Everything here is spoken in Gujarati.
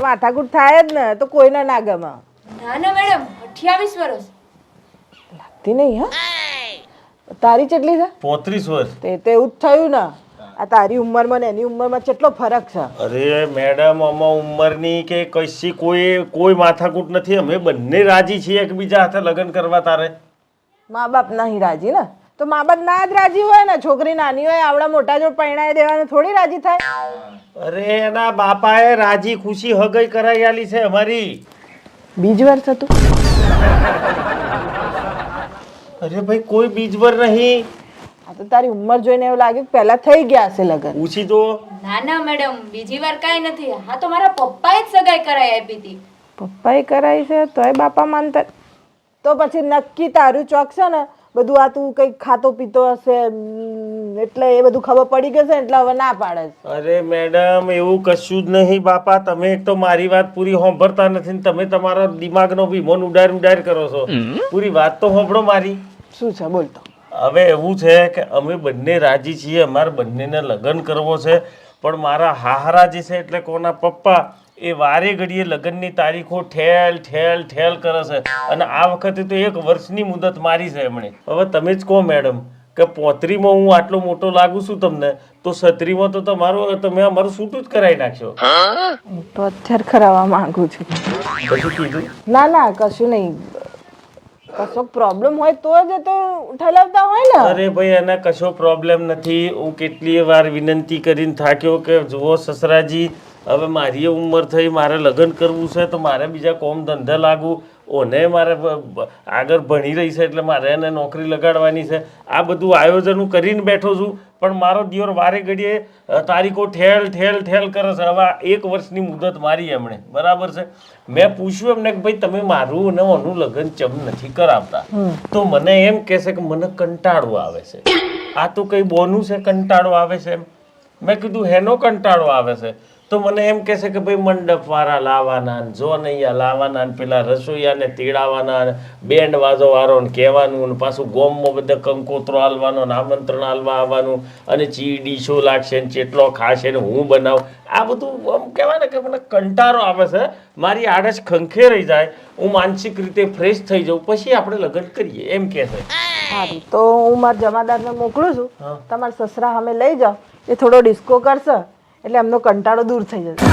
માથાકૂટ થાય જ ને તો કોઈને ના ગમે. ના ના મેડમ 28 વર્ષ લાગતી નહીં. હા તારી કેટલી છે? 35 વર્ષ. તે એવું જ થયું ને. આ તારી ઉંમરમાં ને એની ઉંમરમાં કેટલો ફરક છે. અરે મેડમ આમાં ઉંમરની કે કશી કોઈ માથાકૂટ નથી. અમે બંને રાજી છીએ એકબીજા સાથે લગ્ન કરવા. તારે મા બાપ નહીં રાજી ને તો મા બાપ ના જ રાજી હોય ને. છોકરી નાની હોય આવડા મોટા જો પરણાવી દેવાને થોડી રાજી થાય. અરે એના બાપાએ રાજી ખુશી હગઈ કરાઈ આલી છે અમારી. બીજ વર્ષ હતું? અરે ભાઈ કોઈ બીજવર નહીં. આ તો તારી ઉંમર જોઈને એવું લાગે કે પહેલા થઈ ગયા હશે લગ્ન. પૂછી તો. ના ના મેડમ બીજી વાર કાંઈ નથી. હા તો મારા પપ્પાએ જ સગાઈ કરાઈ આપી હતી. પપ્પાએ કરાવી છે તોય બાપા માનતા. તો પછી નક્કી તારું ચોક છે ને બધું. આ તું કંઈક ખાતો પીતો હશે એટલે એ બધું ખબર પડી ગઈ છે એટલે હવે ના પાડે છે. અરે મેડમ એવું કશું જ નહીં બાપા. તમે એક તો મારી વાત પૂરી સાંભળતા નથી ને તમે તમારા દિમાગનો વિમોન ઉડાડ કરો છો. પૂરી વાત તો સાંભળો મારી. શું છે બોલતો? હવે એવું છે કે અમે બંને રાજી છીએ. અમારે બંનેને લગ્ન કરવો છે. પણ મારા હાહરા જે છે એટલે કોના પપ્પા એ વારે ઘડીએ લગ્નની તારીખો ઠેલ કરે છે. અને આ વખતે તો 1 વર્ષની મુદત મારી છે એમણે. હવે તમે જ કહો મેડમ કે 35માં હું આટલો મોટો લાગુ છું તમને તો 36માં તો તમે અમારું છૂટું જ કરાવી નાખશો. હું તો અત્યારે કરાવવા માંગુ છું. કશું કીધું? ના કશું નહીં. કશો પ્રોબ્લેમ હોય તો જ તો ઠલાવતા હોય ને. અરે ભાઈ એના કશો પ્રોબ્લેમ નથી. હું કેટલી વાર વિનંતી કરીને થાક્યો કે જુઓ સસરાજી હવે મારી ઉંમર થઈ, મારે લગ્ન કરવું છે તો મારે બીજા કોમ ધંધા લાગવું. ઓને મારે આગળ ભણી રહી છે એટલે મારે એને નોકરી લગાડવાની છે. આ બધું આયોજન હું કરીને બેઠો છું. પણ મારો દિયોર વારે ઘડીએ તારીખો ઠેલ કરે છે. હવે 1 વર્ષની મુદત મારી એમણે. બરાબર છે. મેં પૂછ્યું એમને કે ભાઈ તમે મારું અને ઓનું લગ્ન ચમ નથી કરાવતા. તો મને એમ કહેશે કે મને કંટાળો આવે છે. આ તો કઈ બોનું છે કંટાળો આવે છે એમ. મેં કીધું હેનો કંટાળો આવે છે? તો મને એમ કહેશે કે ભાઈ મંડપ વાળા લાવવાના, જોનૈયા લાવવાના, પેલા રસોઈયાને તેડાવવાના, બેન્ડ વાજો વાળોને કહેવાનું, પાછું ગોમમાં બધા કંકોત્રો હાલવાનો, આમંત્રણ હાલવા આવવાનું, અને ચીડી શો લાગશે ને ચેટલો ખાશે ને હું બનાવું. આ બધું આમ કહેવાય ને કે મને કંટાળો આવે છે. મારી આળસ ખંખે રહી જાય, હું માનસિક રીતે ફ્રેશ થઈ જાઉં પછી આપણે લગ્ન કરીએ એમ કહે છે. સારું તો હું મારા જમાદારને મોકલું છું. તમારા સસરા સામે લઈ જાઓ. એ થોડો ડિસ્કો કરશે એટલે એમનો કંટાળો દૂર થઈ જશે.